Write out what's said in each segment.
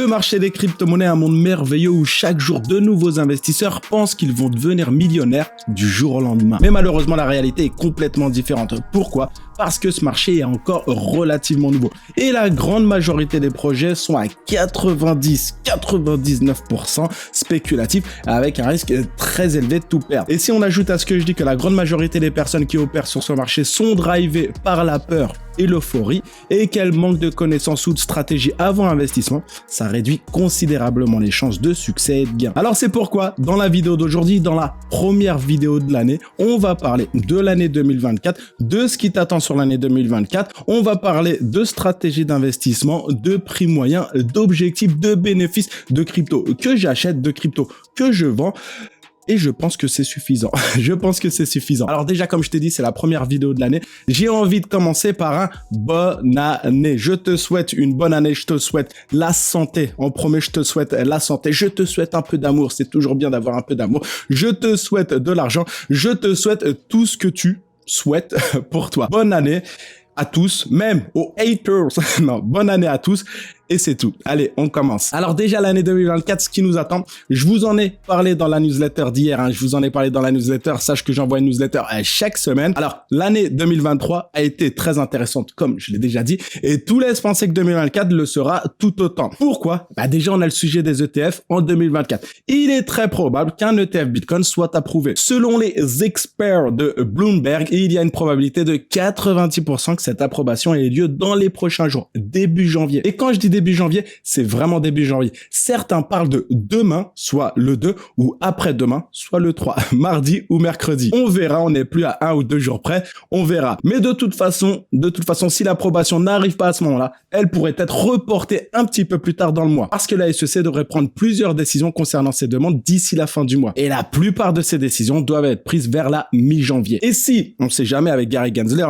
Le marché des crypto-monnaies est un monde merveilleux où chaque jour de nouveaux investisseurs pensent qu'ils vont devenir millionnaires du jour au lendemain. Mais malheureusement, la réalité est complètement différente. Pourquoi ? Parce que ce marché est encore relativement nouveau. Et la grande majorité des projets sont à 99% spéculatifs avec un risque très élevé de tout perdre. Et si on ajoute à ce que je dis que la grande majorité des personnes qui opèrent sur ce marché sont drivées par la peur et l'euphorie et qu'elles manquent de connaissances ou de stratégie avant investissement, ça réduit considérablement les chances de succès et de gain. Alors c'est pourquoi dans la vidéo d'aujourd'hui, dans la première vidéo de l'année, on va parler de l'année 2024, de ce qui t'attend sur l'année 2024, on va parler de stratégie d'investissement, de prix moyen, d'objectifs, de bénéfices, de crypto que j'achète, de crypto que je vends. Et je pense que c'est suffisant. Alors déjà, comme je t'ai dit, c'est la première vidéo de l'année. J'ai envie de commencer par un bonne année. Je te souhaite une bonne année. Je te souhaite la santé. En premier, je te souhaite la santé. Je te souhaite un peu d'amour. C'est toujours bien d'avoir un peu d'amour. Je te souhaite de l'argent. Je te souhaite tout ce que tu souhaites pour toi. Bonne année à tous, même aux haters. Non, bonne année à tous. Et c'est tout. Allez, on commence. Alors déjà, l'année 2024, ce qui nous attend, je vous en ai parlé dans la newsletter d'hier. Je vous en ai parlé dans la newsletter. Sache que j'envoie une newsletter chaque semaine. Alors, l'année 2023 a été très intéressante, comme je l'ai déjà dit. Et tout laisse penser que 2024 le sera tout autant. Pourquoi ? Déjà, on a le sujet des ETF en 2024. Il est très probable qu'un ETF Bitcoin soit approuvé. Selon les experts de Bloomberg, il y a une probabilité de 90% que cette approbation ait lieu dans les prochains jours, début janvier. Et quand je dis début janvier, c'est vraiment début janvier. Certains parlent de demain, soit le 2, ou après-demain, soit le 3, mardi ou mercredi. On verra, on n'est plus à 1 ou 2 jours près, on verra. Mais de toute façon, si l'approbation n'arrive pas à ce moment-là, elle pourrait être reportée un petit peu plus tard dans le mois. Parce que la SEC devrait prendre plusieurs décisions concernant ces demandes d'ici la fin du mois. Et la plupart de ces décisions doivent être prises vers la mi-janvier. Et si, on sait jamais avec Gary Gensler,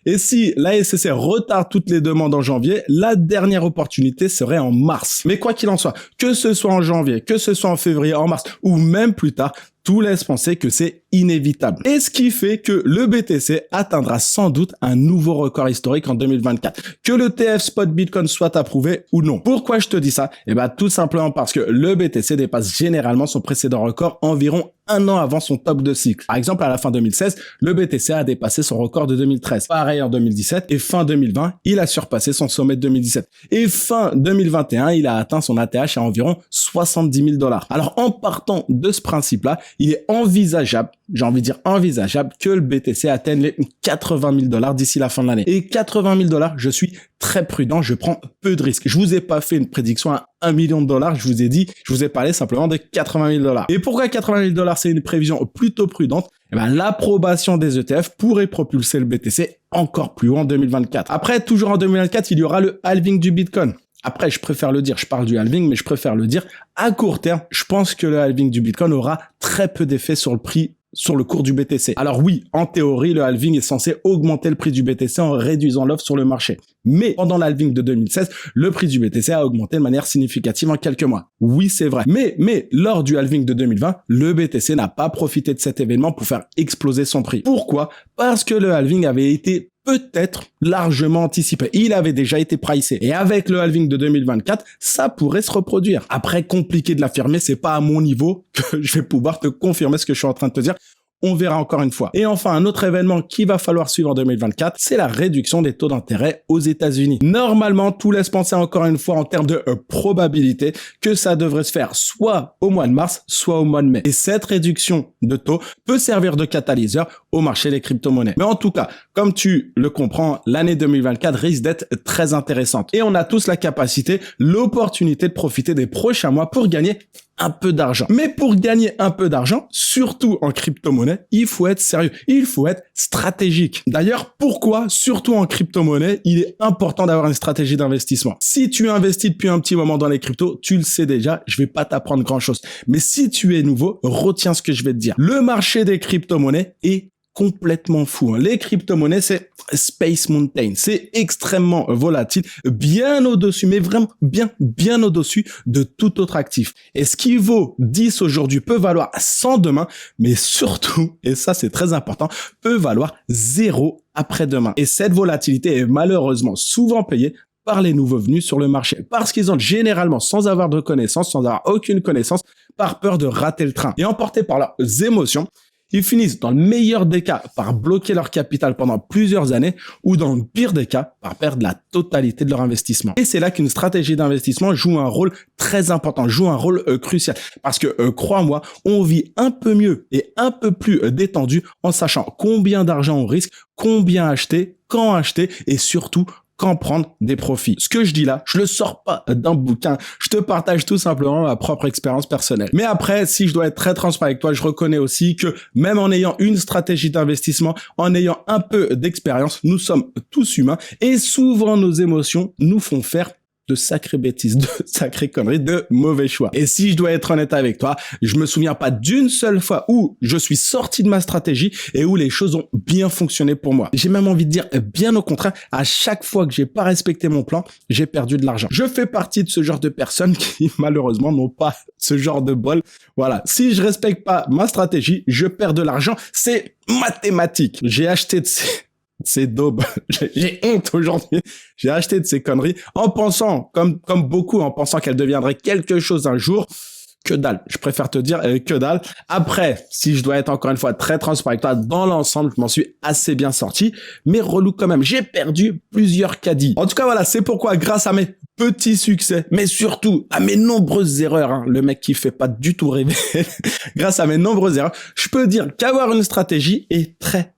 et si la SEC retarde toutes les demandes en janvier, la dernière opportunité serait en mars. Mais quoi qu'il en soit, que ce soit en janvier, que ce soit en février, en mars ou même plus tard, tout laisse penser que c'est inévitable. Et ce qui fait que le BTC atteindra sans doute un nouveau record historique en 2024. Que le TF Spot Bitcoin soit approuvé ou non. Pourquoi je te dis ça ? Tout simplement parce que le BTC dépasse généralement son précédent record environ un an avant son top de cycle. Par exemple, à la fin 2016, le BTC a dépassé son record de 2013. Pareil en 2017 et fin 2020, il a surpassé son sommet de 2017. Et fin 2021, il a atteint son ATH à environ $70 000. Alors, en partant de ce principe-là, il est envisageable, j'ai envie de dire envisageable, que le BTC atteigne les $80 000 d'ici la fin de l'année. Et $80 000, je suis très prudent, je prends peu de risques. Je vous ai pas fait une prédiction à $1 million, je vous ai parlé simplement de $80 000. Et pourquoi $80 000 c'est une prévision plutôt prudente? L'approbation des ETF pourrait propulser le BTC encore plus haut en 2024. Après, toujours en 2024, il y aura le halving du Bitcoin. Après, je préfère le dire, je parle du halving, mais je préfère le dire. À court terme, je pense que le halving du Bitcoin aura très peu d'effet sur le cours du BTC. Alors oui, en théorie, le halving est censé augmenter le prix du BTC en réduisant l'offre sur le marché. Mais pendant l'halving de 2016, le prix du BTC a augmenté de manière significative en quelques mois. Oui, c'est vrai. Mais lors du halving de 2020, le BTC n'a pas profité de cet événement pour faire exploser son prix. Pourquoi ? Parce que le halving avait été peut-être largement anticipé. Il avait déjà été pricé. Et avec le halving de 2024, ça pourrait se reproduire. Après, compliqué de l'affirmer, c'est pas à mon niveau que je vais pouvoir te confirmer ce que je suis en train de te dire. On verra encore une fois. Et enfin, un autre événement qu'il va falloir suivre en 2024, c'est la réduction des taux d'intérêt aux États-Unis. Normalement, tout laisse penser encore une fois en termes de probabilité que ça devrait se faire soit au mois de mars, soit au mois de mai. Et cette réduction de taux peut servir de catalyseur au marché des crypto-monnaies. Mais en tout cas, comme tu le comprends, l'année 2024 risque d'être très intéressante. Et on a tous la capacité, l'opportunité de profiter des prochains mois pour gagner un peu d'argent. Mais pour gagner un peu d'argent, surtout en crypto-monnaie, il faut être sérieux, il faut être stratégique. D'ailleurs, pourquoi, surtout en crypto-monnaie, il est important d'avoir une stratégie d'investissement. Si tu investis depuis un petit moment dans les cryptos, tu le sais déjà, je vais pas t'apprendre grand-chose. Mais si tu es nouveau, retiens ce que je vais te dire. Le marché des crypto-monnaies est complètement fou. Les crypto-monnaies, c'est Space Mountain. C'est extrêmement volatile, bien au-dessus, mais vraiment bien au-dessus de tout autre actif. Et ce qui vaut 10 aujourd'hui peut valoir 100 demain, mais surtout, et ça c'est très important, peut valoir 0 après-demain. Et cette volatilité est malheureusement souvent payée par les nouveaux venus sur le marché. Parce qu'ils ont généralement, sans avoir de connaissances, sans avoir aucune connaissance, par peur de rater le train. Et emportés par leurs émotions, ils finissent dans le meilleur des cas par bloquer leur capital pendant plusieurs années ou dans le pire des cas par perdre la totalité de leur investissement. Et c'est là qu'une stratégie d'investissement joue un rôle très important, joue un rôle crucial. Parce que crois-moi, on vit un peu mieux et un peu plus détendu en sachant combien d'argent on risque, combien acheter, quand acheter et surtout qu'en prendre des profits. Ce que je dis là, je le sors pas d'un bouquin. Je te partage tout simplement ma propre expérience personnelle. Mais après, si je dois être très transparent avec toi, je reconnais aussi que même en ayant une stratégie d'investissement, en ayant un peu d'expérience, nous sommes tous humains et souvent nos émotions nous font faire de sacrées bêtises, de sacrées conneries, de mauvais choix. Et si je dois être honnête avec toi, je me souviens pas d'une seule fois où je suis sorti de ma stratégie et où les choses ont bien fonctionné pour moi. J'ai même envie de dire bien au contraire, à chaque fois que j'ai pas respecté mon plan, j'ai perdu de l'argent. Je fais partie de ce genre de personnes qui malheureusement n'ont pas ce genre de bol. Voilà. Si je respecte pas ma stratégie, je perds de l'argent. C'est mathématique. J'ai acheté de ces daubes. J'ai honte aujourd'hui. J'ai acheté de ces conneries en pensant, comme beaucoup, en pensant qu'elles deviendraient quelque chose un jour. Que dalle. Je préfère te dire que dalle. Après, si je dois être encore une fois très transparent avec toi, dans l'ensemble, je m'en suis assez bien sorti, mais relou quand même. J'ai perdu plusieurs caddies. En tout cas, voilà, c'est pourquoi, grâce à mes petits succès, mais surtout à mes nombreuses erreurs, le mec qui fait pas du tout rêver, grâce à mes nombreuses erreurs, je peux dire qu'avoir une stratégie est très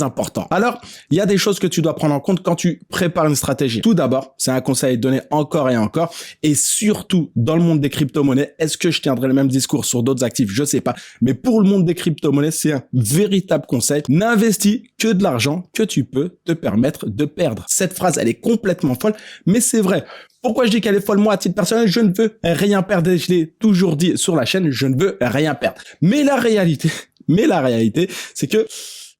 important. Alors, il y a des choses que tu dois prendre en compte quand tu prépares une stratégie. Tout d'abord, c'est un conseil donné encore et encore, et surtout dans le monde des crypto-monnaies. Est-ce que je tiendrai le même discours sur d'autres actifs? Je sais pas. Mais pour le monde des crypto-monnaies, c'est un véritable conseil. N'investis que de l'argent que tu peux te permettre de perdre. Cette phrase, elle est complètement folle, mais c'est vrai. Pourquoi je dis qu'elle est folle? Moi, à titre personnel, je ne veux rien perdre. Et je l'ai toujours dit sur la chaîne, je ne veux rien perdre. Mais la réalité, c'est que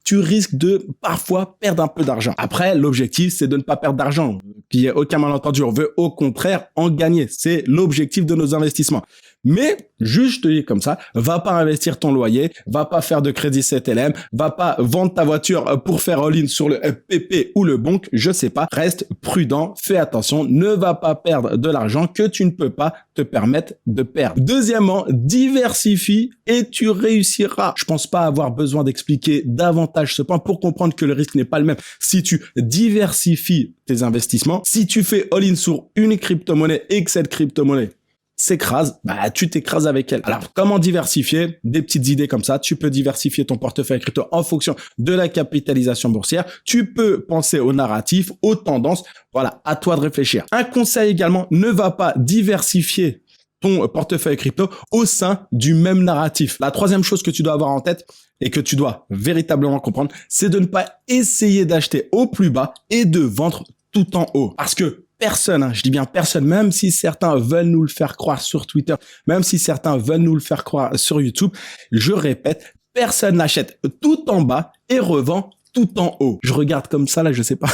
tu risques de parfois perdre un peu d'argent. Après, l'objectif, c'est de ne pas perdre d'argent. Qu'il n'y ait aucun malentendu. On veut au contraire en gagner. C'est l'objectif de nos investissements. Mais, juste, je te dis comme ça, va pas investir ton loyer, va pas faire de crédit CTLM, va pas vendre ta voiture pour faire all-in sur le PP ou le bonk, je sais pas. Reste prudent, fais attention, ne va pas perdre de l'argent que tu ne peux pas te permettre de perdre. Deuxièmement, diversifie et tu réussiras. Je pense pas avoir besoin d'expliquer davantage ce point pour comprendre que le risque n'est pas le même. Si tu diversifies tes investissements, si tu fais all-in sur une crypto-monnaie et que cette crypto-monnaie s'écrase, tu t'écrases avec elle. Alors, comment diversifier? Des petites idées comme ça. Tu peux diversifier ton portefeuille crypto en fonction de la capitalisation boursière. Tu peux penser aux narratifs, aux tendances. Voilà, à toi de réfléchir. Un conseil également, ne va pas diversifier ton portefeuille crypto au sein du même narratif. La troisième chose que tu dois avoir en tête et que tu dois véritablement comprendre, c'est de ne pas essayer d'acheter au plus bas et de vendre tout en haut. Parce que personne, je dis bien personne, même si certains veulent nous le faire croire sur Twitter, même si certains veulent nous le faire croire sur YouTube, je répète, personne n'achète tout en bas et revend tout en haut. Je regarde comme ça, là, je sais pas.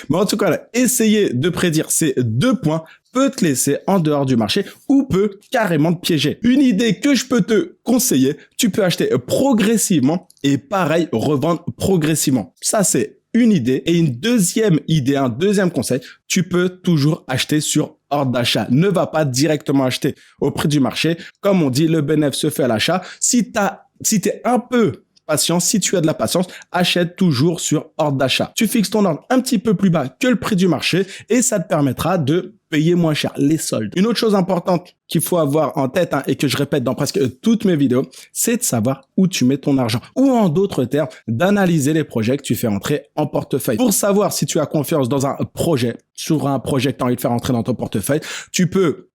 Mais en tout cas, là, essayer de prédire ces deux points peut te laisser en dehors du marché ou peut carrément te piéger. Une idée que je peux te conseiller, tu peux acheter progressivement et pareil, revendre progressivement. Ça, c'est une idée. Et une deuxième idée, un deuxième conseil, tu peux toujours acheter sur ordre d'achat. Ne va pas directement acheter au prix du marché. Comme on dit, le bénéfice se fait à l'achat. Si t'es un peu patient, si tu as de la patience, achète toujours sur ordre d'achat. Tu fixes ton ordre un petit peu plus bas que le prix du marché et ça te permettra de payer moins cher, les soldes. Une autre chose importante qu'il faut avoir en tête et que je répète dans presque toutes mes vidéos, c'est de savoir où tu mets ton argent. Ou en d'autres termes, d'analyser les projets que tu fais entrer en portefeuille. Pour savoir si tu as confiance dans un projet, sur un projet que tu as envie de faire entrer dans ton portefeuille, tu peux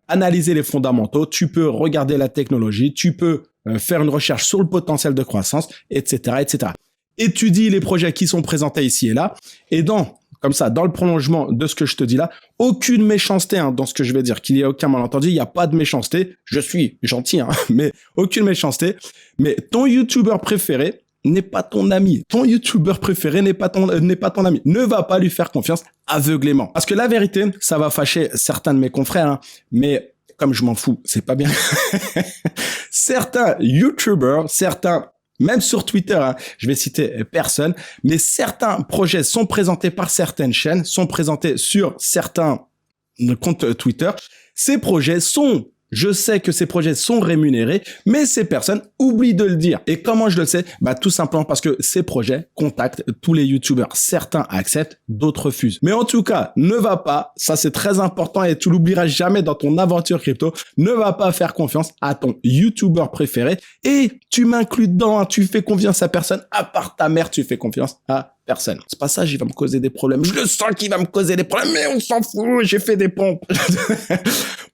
analyser les fondamentaux, tu peux regarder la technologie, tu peux faire une recherche sur le potentiel de croissance, etc., etc. Étudie les projets qui sont présentés ici et là, et comme ça, dans le prolongement de ce que je te dis là, aucune méchanceté dans ce que je vais dire, qu'il n'y ait aucun malentendu, il n'y a pas de méchanceté, je suis gentil, mais aucune méchanceté, mais ton YouTuber préféré n'est pas ton ami. Ton YouTuber préféré n'est pas ton ami. Ne va pas lui faire confiance aveuglément. Parce que la vérité, ça va fâcher certains de mes confrères, mais comme je m'en fous, c'est pas bien. Certains YouTubers, certains même sur Twitter, hein, je vais citer personne, mais certains projets sont présentés par certaines chaînes, sont présentés sur certains comptes Twitter. Ces projets sont... Je sais que ces projets sont rémunérés, mais ces personnes oublient de le dire. Et comment je le sais? Tout simplement parce que ces projets contactent tous les YouTubeurs. Certains acceptent, d'autres refusent. Mais en tout cas, ne va pas, ça c'est très important et tu l'oublieras jamais dans ton aventure crypto, ne va pas faire confiance à ton YouTuber préféré. Et tu m'inclus dedans, hein, tu fais confiance à personne, à part ta mère, tu fais confiance à personne. Ce passage, il va me causer des problèmes. Je le sens qu'il va me causer des problèmes, mais on s'en fout, j'ai fait des pompes.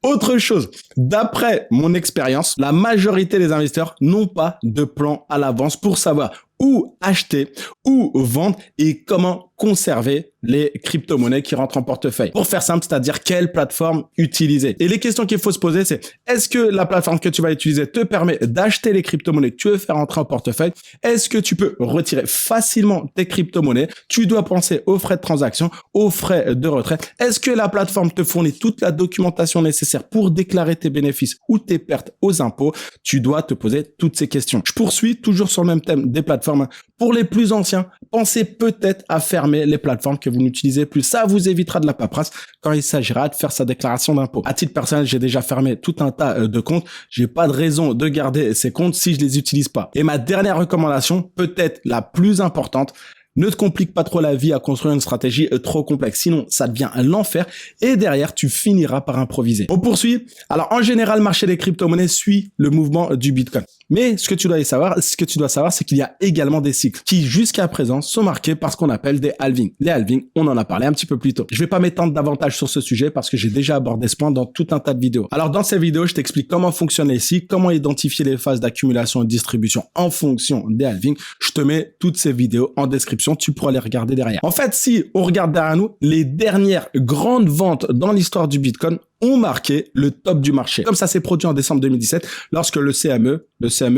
Autre chose, d'après mon expérience, la majorité des investisseurs n'ont pas de plan à l'avance pour savoir où acheter, où vendre et comment conserver les crypto-monnaies qui rentrent en portefeuille. Pour faire simple, c'est-à-dire quelle plateforme utiliser. Et les questions qu'il faut se poser, c'est est-ce que la plateforme que tu vas utiliser te permet d'acheter les crypto-monnaies que tu veux faire entrer en portefeuille? Est-ce que tu peux retirer facilement tes crypto-monnaies? Tu dois penser aux frais de transaction, aux frais de retrait. Est-ce que la plateforme te fournit toute la documentation nécessaire pour déclarer tes bénéfices ou tes pertes aux impôts? Tu dois te poser toutes ces questions. Je poursuis toujours sur le même thème des plateformes. Pour les plus anciens, pensez peut-être à fermer les plateformes que vous n'utilisez plus. Ça vous évitera de la paperasse quand il s'agira de faire sa déclaration d'impôt. À titre personnel, j'ai déjà fermé tout un tas de comptes. J'ai pas de raison de garder ces comptes si je les utilise pas. Et ma dernière recommandation, peut-être la plus importante, ne te complique pas trop la vie à construire une stratégie trop complexe, sinon ça devient l'enfer et derrière tu finiras par improviser. On poursuit. Alors en général, le marché des crypto-monnaies suit le mouvement du Bitcoin. Mais ce que tu dois savoir, c'est qu'il y a également des cycles qui jusqu'à présent sont marqués par ce qu'on appelle des halvings. Les halvings, on en a parlé un petit peu plus tôt. Je vais pas m'étendre davantage sur ce sujet parce que j'ai déjà abordé ce point dans tout un tas de vidéos. Alors dans ces vidéos, je t'explique comment fonctionnent les cycles, comment identifier les phases d'accumulation et de distribution en fonction des halvings. Je te mets toutes ces vidéos en description, tu pourras les regarder derrière. En fait, si on regarde derrière nous, les dernières grandes ventes dans l'histoire du Bitcoin ont marqué le top du marché. Comme ça s'est produit en décembre 2017, lorsque le CME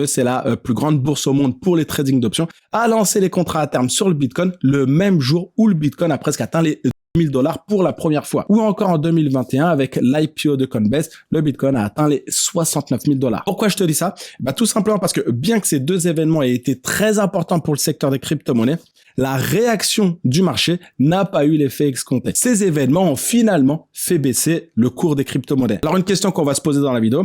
c'est la plus grande bourse au monde pour les trading d'options, a lancé les contrats à terme sur le Bitcoin le même jour où le Bitcoin a presque atteint les $1000 pour la première fois. Ou encore en 2021 avec l'IPO de Coinbase, le Bitcoin a atteint les $69 000. Pourquoi je te dis ça? Tout simplement parce que bien que ces deux événements aient été très importants pour le secteur des crypto-monnaies, la réaction du marché n'a pas eu l'effet escompté. Ces événements ont finalement fait baisser le cours des crypto-monnaies. Alors une question qu'on va se poser dans la vidéo.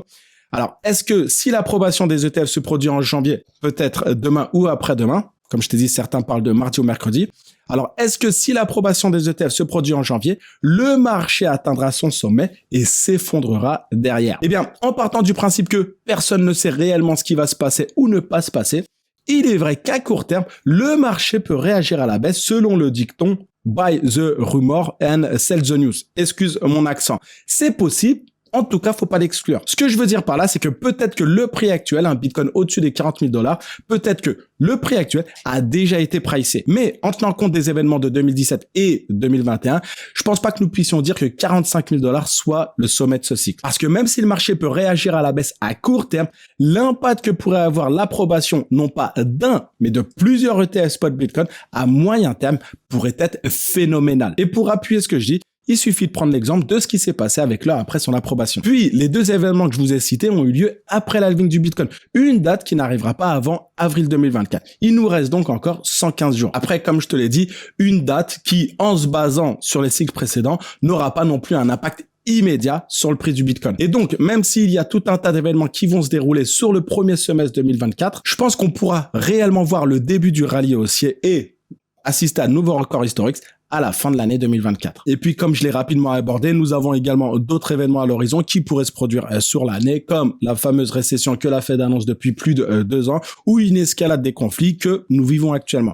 Alors, est-ce que si l'approbation des ETF se produit en janvier, peut-être demain ou après-demain, comme je t'ai dit, certains parlent de mardi ou mercredi. Alors, est-ce que si l'approbation des ETF se produit en janvier, le marché atteindra son sommet et s'effondrera derrière? Eh bien, en partant du principe que personne ne sait réellement ce qui va se passer ou ne pas se passer, il est vrai qu'à court terme, le marché peut réagir à la baisse selon le dicton « Buy the rumor and sell the news ». Excuse mon accent. C'est possible. En tout cas, faut pas l'exclure. Ce que je veux dire par là, c'est que peut-être que le prix actuel, un Bitcoin au-dessus des $40 000, peut-être que le prix actuel a déjà été pricé. Mais en tenant compte des événements de 2017 et 2021, je pense pas que nous puissions dire que $45 000 soit le sommet de ce cycle. Parce que même si le marché peut réagir à la baisse à court terme, l'impact que pourrait avoir l'approbation, non pas d'un, mais de plusieurs ETF spot Bitcoin à moyen terme pourrait être phénoménal. Et pour appuyer ce que je dis, il suffit de prendre l'exemple de ce qui s'est passé avec l'heure après son approbation. Puis, les deux événements que je vous ai cités ont eu lieu après l'halving du Bitcoin. Une date qui n'arrivera pas avant avril 2024. Il nous reste donc encore 115 jours. Après, comme je te l'ai dit, une date qui, en se basant sur les cycles précédents, n'aura pas non plus un impact immédiat sur le prix du Bitcoin. Et donc, même s'il y a tout un tas d'événements qui vont se dérouler sur le premier semestre 2024, je pense qu'on pourra réellement voir le début du rallye haussier et assister à de nouveaux records historiques à la fin de l'année 2024. Et puis, comme je l'ai rapidement abordé, nous avons également d'autres événements à l'horizon qui pourraient se produire sur l'année, comme la fameuse récession que la Fed annonce depuis plus de 2 ans, ou une escalade des conflits que nous vivons actuellement.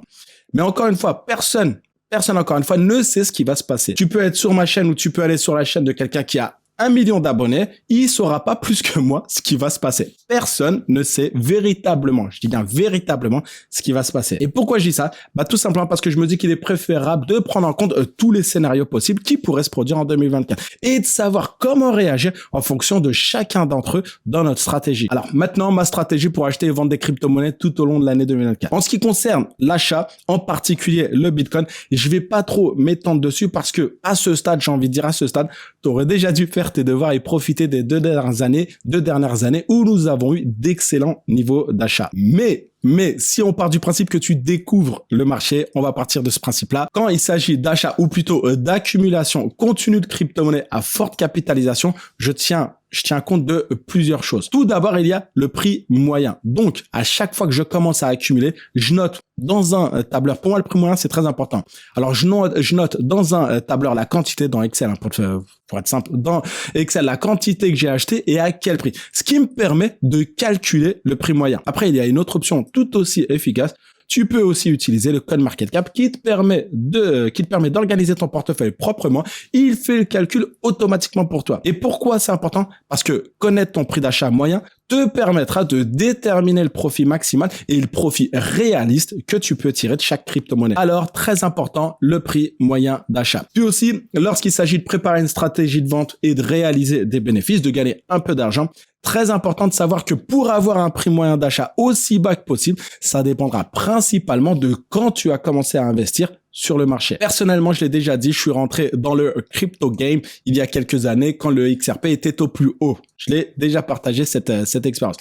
Mais encore une fois, personne encore une fois ne sait ce qui va se passer. Tu peux être sur ma chaîne ou tu peux aller sur la chaîne de quelqu'un qui a 1 million d'abonnés, il saura pas plus que moi ce qui va se passer. Personne ne sait véritablement, je dis bien véritablement, ce qui va se passer. Et pourquoi je dis ça? Tout simplement parce que je me dis qu'il est préférable de prendre en compte tous les scénarios possibles qui pourraient se produire en 2024 et de savoir comment réagir en fonction de chacun d'entre eux dans notre stratégie. Alors maintenant, ma stratégie pour acheter et vendre des crypto-monnaies tout au long de l'année 2024. En ce qui concerne l'achat, en particulier le Bitcoin, je vais pas trop m'étendre dessus parce que à ce stade, j'ai envie de dire à ce stade, tu aurais déjà dû faire faire tes devoirs et profiter des deux dernières années où nous avons eu d'excellents niveaux d'achat. Mais si on part du principe que tu découvres le marché, on va partir de ce principe-là. Quand il s'agit d'achat ou plutôt d'accumulation continue de crypto-monnaies à forte capitalisation, je tiens compte de plusieurs choses. Tout d'abord, il y a le prix moyen. Donc, à chaque fois que je commence à accumuler, je note dans un tableur. Pour moi, le prix moyen, c'est très important. Alors, je note dans un tableur la quantité dans Excel, pour être simple, dans Excel, la quantité que j'ai acheté et à quel prix. Ce qui me permet de calculer le prix moyen. Après, il y a une autre option tout aussi efficace. Tu peux aussi utiliser le CoinMarketCap qui te permet d'organiser ton portefeuille proprement. Il fait le calcul automatiquement pour toi. Et pourquoi c'est important? Parce que connaître ton prix d'achat moyen te permettra de déterminer le profit maximal et le profit réaliste que tu peux tirer de chaque crypto-monnaie. Alors, très important, le prix moyen d'achat. Puis aussi, lorsqu'il s'agit de préparer une stratégie de vente et de réaliser des bénéfices, de gagner un peu d'argent, très important de savoir que pour avoir un prix moyen d'achat aussi bas que possible, ça dépendra principalement de quand tu as commencé à investir sur le marché. Personnellement, je l'ai déjà dit, je suis rentré dans le crypto game il y a quelques années quand le XRP était au plus haut. Je l'ai déjà partagé cette expérience.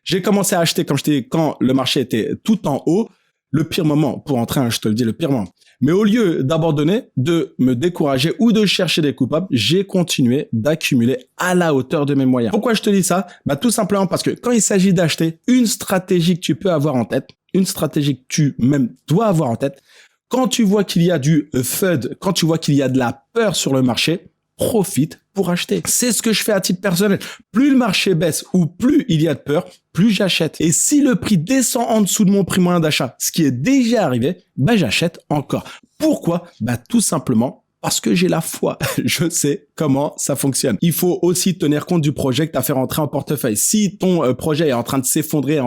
J'ai commencé à acheter quand le marché était tout en haut. Le pire moment pour entrer, je te le dis, le pire moment. Mais au lieu d'abandonner, de me décourager ou de chercher des coupables, j'ai continué d'accumuler à la hauteur de mes moyens. Pourquoi je te dis ça? Tout simplement parce que quand il s'agit d'acheter, une stratégie que tu peux avoir en tête, une stratégie que tu même dois avoir en tête, quand tu vois qu'il y a du FUD, quand tu vois qu'il y a de la peur sur le marché, profite pour acheter. C'est ce que je fais à titre personnel. Plus le marché baisse ou plus il y a de peur, plus j'achète. Et si le prix descend en dessous de mon prix moyen d'achat, ce qui est déjà arrivé, j'achète encore. Pourquoi? Tout simplement parce que j'ai la foi. Je sais comment ça fonctionne. Il faut aussi tenir compte du projet que tu as fait rentrer en portefeuille. Si ton projet est en train de s'effondrer,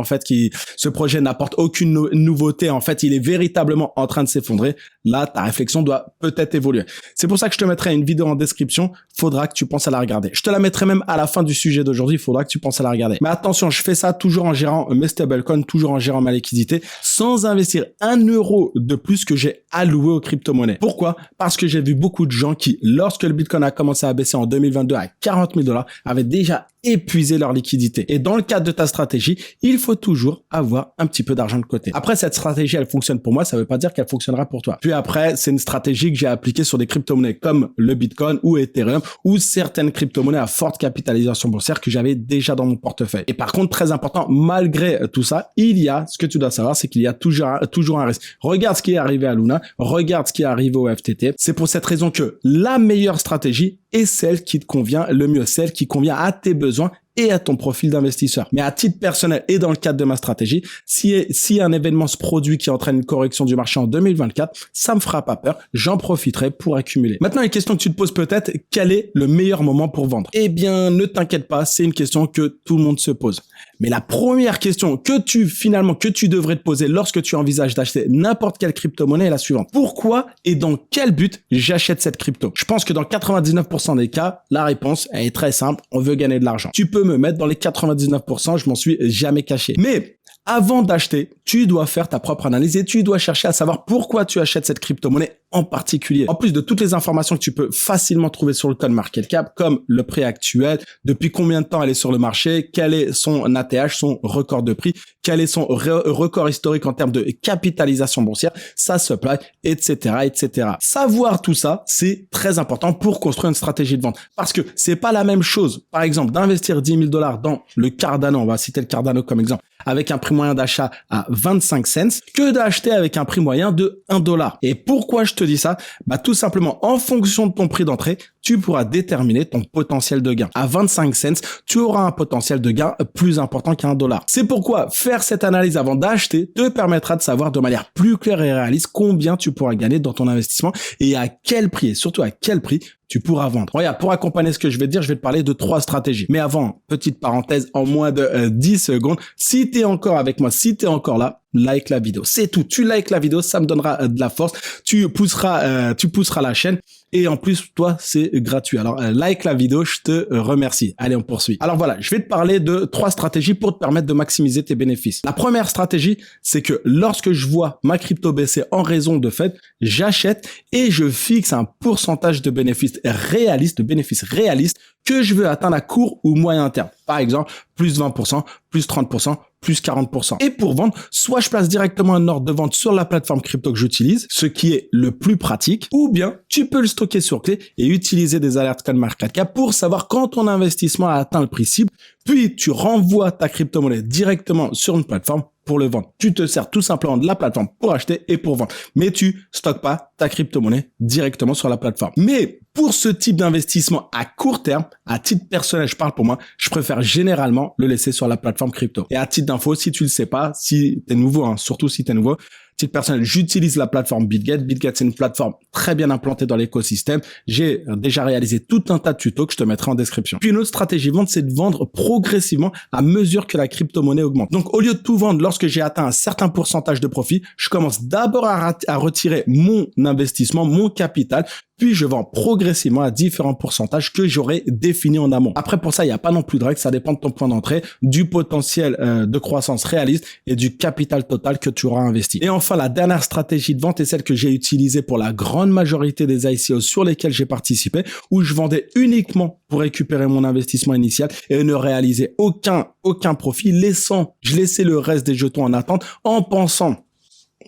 ce projet n'apporte aucune nouveauté, il est véritablement en train de s'effondrer, là, ta réflexion doit peut-être évoluer. C'est pour ça que je te mettrai une vidéo en description. Faudra que tu penses à la regarder. Je te la mettrai même à la fin du sujet d'aujourd'hui. Il faudra que tu penses à la regarder. Mais attention, je fais ça toujours en gérant mes stablecoins, toujours en gérant ma liquidité, sans investir 1 euro de plus que j'ai alloué aux crypto-monnaies. Pourquoi? Parce que j'ai vu beaucoup de gens qui, lorsque le Bitcoin a commencé à baisser en 2022 à 40 000 $, avaient déjà épuisé leur liquidité. Et dans le cadre de ta stratégie, il faut toujours avoir un petit peu d'argent de côté. Après, cette stratégie, elle fonctionne pour moi, ça veut pas dire qu'elle fonctionnera pour toi. Puis après, c'est une stratégie que j'ai appliquée sur des crypto-monnaies comme le Bitcoin ou Ethereum ou certaines crypto-monnaies à forte capitalisation boursière que j'avais déjà dans mon portefeuille. Et par contre, très important, malgré tout ça, ce que tu dois savoir, c'est qu'il y a toujours un risque. Regarde ce qui est arrivé à Luna, regarde ce qui est arrivé au FTT. C'est pour cette raison que la meilleure stratégie est celle qui te convient le mieux, celle qui convient à tes besoins et à ton profil d'investisseur. Mais à titre personnel et dans le cadre de ma stratégie, si un événement se produit qui entraîne une correction du marché en 2024, ça me fera pas peur, j'en profiterai pour accumuler. Maintenant, une question que tu te poses peut-être, quel est le meilleur moment pour vendre? Eh bien, ne t'inquiète pas, c'est une question que tout le monde se pose. Mais la première question que tu devrais te poser lorsque tu envisages d'acheter n'importe quelle crypto-monnaie est la suivante. Pourquoi et dans quel but j'achète cette crypto? Je pense que dans 99% des cas, la réponse elle est très simple, on veut gagner de l'argent. Tu peux me mettre dans les 99%, je m'en suis jamais caché. Mais avant d'acheter, tu dois faire ta propre analyse et tu dois chercher à savoir pourquoi tu achètes cette crypto-monnaie en particulier. En plus de toutes les informations que tu peux facilement trouver sur le CoinMarketCap, comme le prix actuel, depuis combien de temps elle est sur le marché, quel est son ATH, son record de prix, quel est son record historique en termes de capitalisation boursière, sa supply, etc., etc. Savoir tout ça, c'est très important pour construire une stratégie de vente. Parce que c'est pas la même chose, par exemple, d'investir 10 000 $ dans le Cardano, on va citer le Cardano comme exemple, avec un prix moyen d'achat à 25 cents, que d'acheter avec un prix moyen de 1 $. Et pourquoi je te dis ça? Tout simplement, en fonction de ton prix d'entrée, tu pourras déterminer ton potentiel de gain. À 25 cents, tu auras un potentiel de gain plus important qu'un $. C'est pourquoi faire cette analyse avant d'acheter te permettra de savoir de manière plus claire et réaliste combien tu pourras gagner dans ton investissement et à quel prix, et surtout à quel prix tu pourras vendre. Regarde, pour accompagner ce que je vais te dire, je vais te parler de 3 stratégies. Mais avant, petite parenthèse en moins de 10 secondes, si tu es encore avec moi, si tu es encore là, like la vidéo. C'est tout. Tu likes la vidéo, ça me donnera de la force. Tu pousseras la chaîne. Et en plus, toi, c'est gratuit. Alors, like la vidéo, je te remercie. Allez, on poursuit. Alors voilà, je vais te parler de 3 stratégies pour te permettre de maximiser tes bénéfices. La première stratégie, c'est que lorsque je vois ma crypto baisser en raison de fait, j'achète et je fixe un pourcentage de bénéfices réalistes, que je veux atteindre à court ou moyen terme. Par exemple, plus 20%, plus 30%, plus 40%. Et pour vendre, soit je place directement un ordre de vente sur la plateforme crypto que j'utilise, ce qui est le plus pratique, ou bien tu peux le stocker sur clé et utiliser des alertes CoinMarketCap pour savoir quand ton investissement a atteint le prix cible, puis tu renvoies ta crypto-monnaie directement sur une plateforme pour le vendre. Tu te sers tout simplement de la plateforme pour acheter et pour vendre, mais tu stockes pas ta crypto-monnaie directement sur la plateforme. Mais pour ce type d'investissement à court terme, à titre personnel, je parle pour moi, je préfère généralement le laisser sur la plateforme crypto. Et à titre d'info, si tu le sais pas, si t'es nouveau, surtout si t'es nouveau, titre personnel, j'utilise la plateforme BitGet. BitGet, c'est une plateforme très bien implantée dans l'écosystème. J'ai déjà réalisé tout un tas de tutos que je te mettrai en description. Puis une autre stratégie vente, c'est de vendre progressivement à mesure que la crypto-monnaie augmente. Donc, au lieu de tout vendre lorsque j'ai atteint un certain pourcentage de profit, je commence d'abord à retirer mon investissement, mon capital, puis je vends progressivement à différents pourcentages que j'aurai définis en amont. Après, pour ça, il n'y a pas non plus de règles, ça dépend de ton point d'entrée, du potentiel de croissance réaliste et du capital total que tu auras investi. Et enfin, la dernière stratégie de vente est celle que j'ai utilisée pour la grande majorité des ICO sur lesquels j'ai participé, où je vendais uniquement pour récupérer mon investissement initial et ne réaliser aucun profit, je laissais le reste des jetons en attente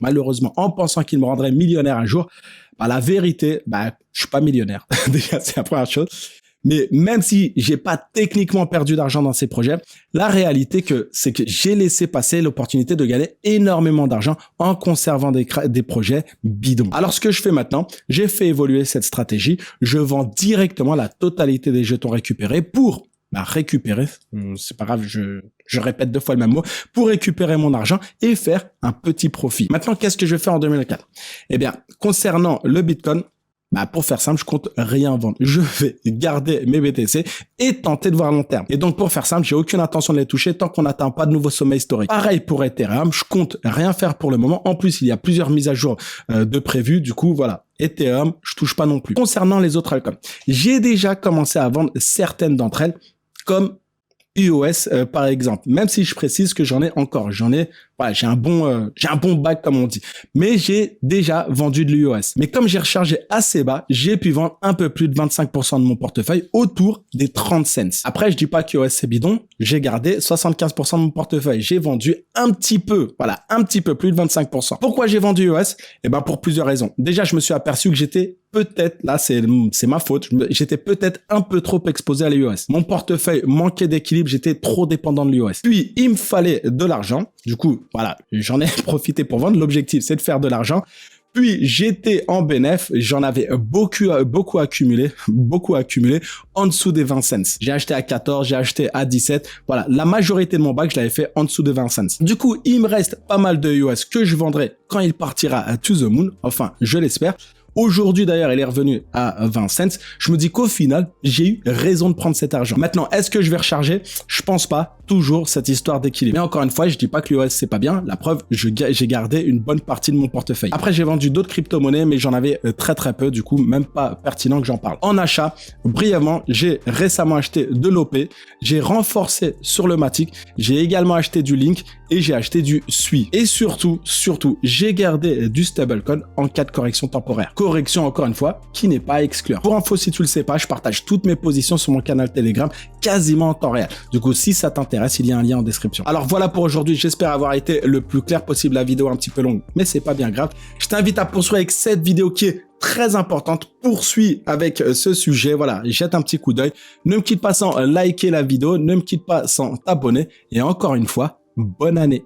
malheureusement, en pensant qu'il me rendrait millionnaire un jour. La vérité, je suis pas millionnaire. Déjà, c'est la première chose. Mais même si j'ai pas techniquement perdu d'argent dans ces projets, la réalité c'est que j'ai laissé passer l'opportunité de gagner énormément d'argent en conservant des projets bidons. Alors, ce que je fais maintenant, j'ai fait évoluer cette stratégie. Je vends directement la totalité des jetons récupérés pour récupérer, c'est pas grave, je répète 2 fois le même mot, pour récupérer mon argent et faire un petit profit. Maintenant, qu'est-ce que je fais en 2004? Eh bien, concernant le Bitcoin, pour faire simple, je compte rien vendre. Je vais garder mes BTC et tenter de voir long terme. Et donc, pour faire simple, j'ai aucune intention de les toucher tant qu'on n'atteint pas de nouveau sommet historique. Pareil pour Ethereum, je compte rien faire pour le moment. En plus, il y a plusieurs mises à jour de prévues. Du coup, voilà. Ethereum, je touche pas non plus. Concernant les autres altcoins, j'ai déjà commencé à vendre certaines d'entre elles, comme EOS par exemple, même si je précise que j'ai un bon bac comme on dit, mais j'ai déjà vendu de l'EOS. Mais comme j'ai rechargé assez bas, j'ai pu vendre un peu plus de 25% de mon portefeuille, autour des 30 cents. Après, je dis pas qu'EOS c'est bidon, j'ai gardé 75% de mon portefeuille, j'ai vendu un petit peu plus de 25%. Pourquoi j'ai vendu EOS? Pour plusieurs raisons. Déjà, je me suis aperçu que j'étais peut-être, là c'est ma faute, j'étais peut-être un peu trop exposé à l'EOS. Mon portefeuille manquait d'équilibre, j'étais trop dépendant de l'EOS. Puis il me fallait de l'argent, du coup voilà, j'en ai profité pour vendre. L'objectif c'est de faire de l'argent. Puis j'étais en bénéf, j'en avais beaucoup accumulé en dessous des 20 cents. J'ai acheté à 14, j'ai acheté à 17. Voilà, la majorité de mon bac, je l'avais fait en dessous de 20 cents. Du coup, il me reste pas mal de EOS que je vendrai quand il partira à to the moon. Enfin, je l'espère. Aujourd'hui, d'ailleurs, il est revenu à 20 cents. Je me dis qu'au final, j'ai eu raison de prendre cet argent. Maintenant, est-ce que je vais recharger? Je pense pas. Toujours cette histoire d'équilibre. Mais encore une fois, je dis pas que l'EOS c'est pas bien. La preuve, j'ai gardé une bonne partie de mon portefeuille. Après, j'ai vendu d'autres crypto-monnaies, mais j'en avais très peu. Du coup, même pas pertinent que j'en parle. En achat, brièvement, j'ai récemment acheté de l'OP. J'ai renforcé sur le Matic. J'ai également acheté du Link et j'ai acheté du SUI. Et surtout, j'ai gardé du stablecoin en cas de correction temporaire. Correction, encore une fois, qui n'est pas à exclure. Pour info, si tu le sais pas, je partage toutes mes positions sur mon canal Telegram quasiment en temps réel. Du coup, si ça t'intéresse, il y a un lien en description. Alors voilà pour aujourd'hui, j'espère avoir été le plus clair possible. La vidéo un petit peu longue, mais c'est pas bien grave. Je t'invite à poursuivre avec cette vidéo qui est très importante. Poursuis avec ce sujet. Voilà, jette un petit coup d'œil. Ne me quitte pas sans liker la vidéo, ne me quitte pas sans t'abonner. Et encore une fois, bonne année.